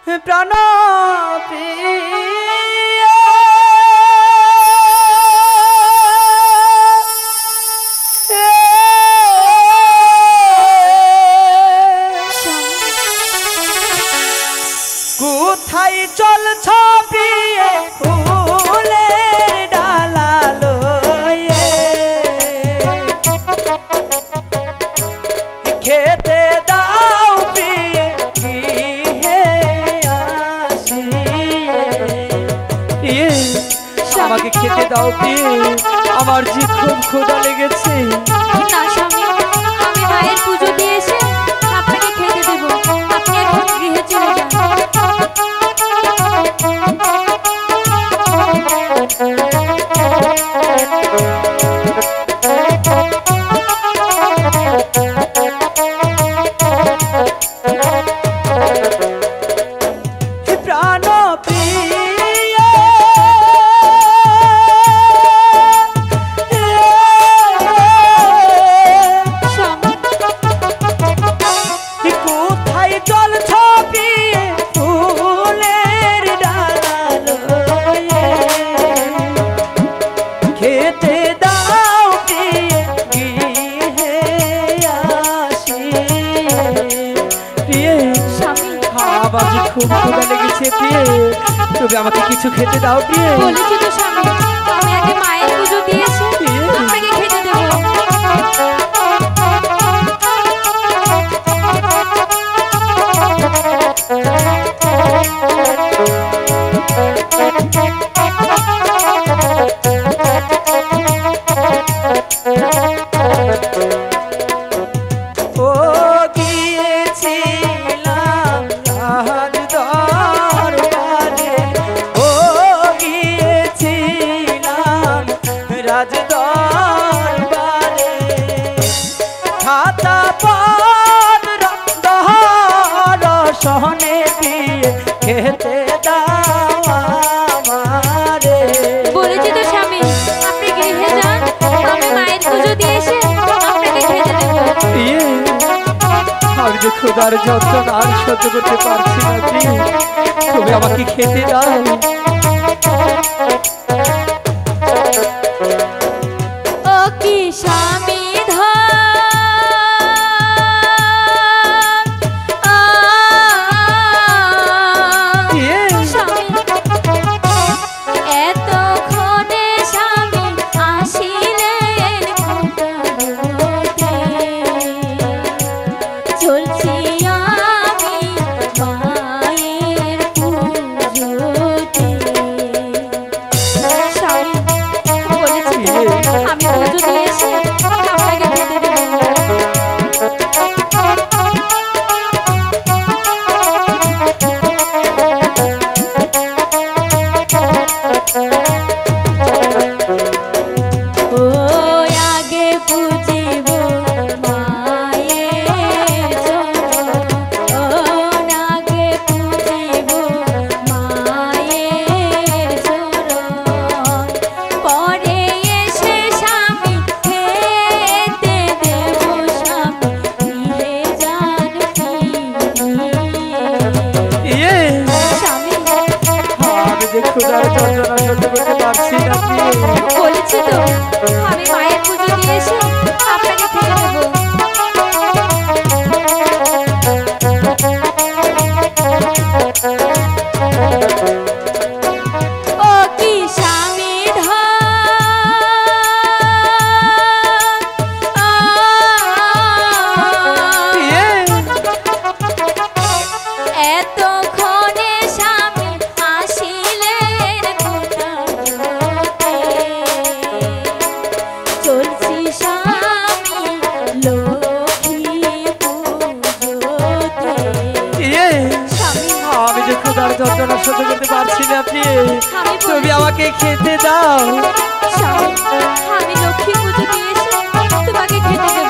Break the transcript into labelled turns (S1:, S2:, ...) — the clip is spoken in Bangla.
S1: প্রাণ প্রিয় কোথায় চলছ প্রিয়ে ফুলের ডালা লয়ে খেতে দাও প্রিয়ে গৃহে আসিয়ে আমাকে খেতে দাও প্রিয়ে আমার যে খুব ক্ষুধা লেগেছে।
S2: না স্বামী, আমি মায়ের পুজো দিয়ে এসে আপনাকে খেতে দেব, আপনি এখন গৃহে চলে যান।
S1: প্রাণ প্রিয় কোথায় চলছ প্রিয়ে ফুলের ডালা লয়ে খেতে দাও প্রিয়ে গৃহে আসিয়ে প্রিয়ে আমার যে খুব ক্ষুধা লেগেছে প্রিয়ে তুমি আমাকে কিছু খেতে দাও প্রিয়ে।
S2: বলেছি তো স্বামী, আমি আগে মায়ের পুজো দিয়ে এসে আপনাকে খেতে দেব।
S1: ও গিয়েছিলাম রাজ দরবারে, ও গিয়েছিলাম রাজ দরবারে খাতা পত্র দর্শনে দিয়ে খেতে দাও আমারে।
S2: বলেছি তো স্বামী, আপনি গৃহে যান, আমি মায়ের পুজো দিয়ে এসে আপনাকে খেতে দেব।
S1: আমি যে ক্ষুধার যন্ত্রণা আর সহ্য করতে পারছি না প্রিয়ে, তুমি আমাকে খেতে দাও।
S2: ও কি স্বামী এতক্ষণে স্বামী আসিলেন চলছি আমি মায়ের পুজোতে। স্বামী বলেছি আমি পুজো দিয়ে এসে আপনাকে খেতে দেব। ও আগে পুজিব মায়ের চরণ, ও আগে পুজিব মায়ের চরণ, পরে এসে স্বামী খেতে দেব স্বামী গৃহে যান ফিরিয়ে। স্বামী
S1: আমি যে ক্ষুধার যন্ত্রণা সহ্য করতে পারছি না প্রিয়ে।
S2: বলেছি তো আমি মায়ের পুজো দিয়ে এসে আপনাকে খেতে দেবো। ও কি স্বামী এতক্ষণে স্বামী আসিলেন চলছি স্বামী লক্ষ্মী পুজোতে।
S1: আমি যে ক্ষুধার যন্ত্রণা সহ্য করতে পারছি না প্রিয়ে, তুমি আমাকে খেতে দাও।
S2: আমি লক্ষ্মী পুজো দিয়ে এসে তোমাকে খেতে দেব।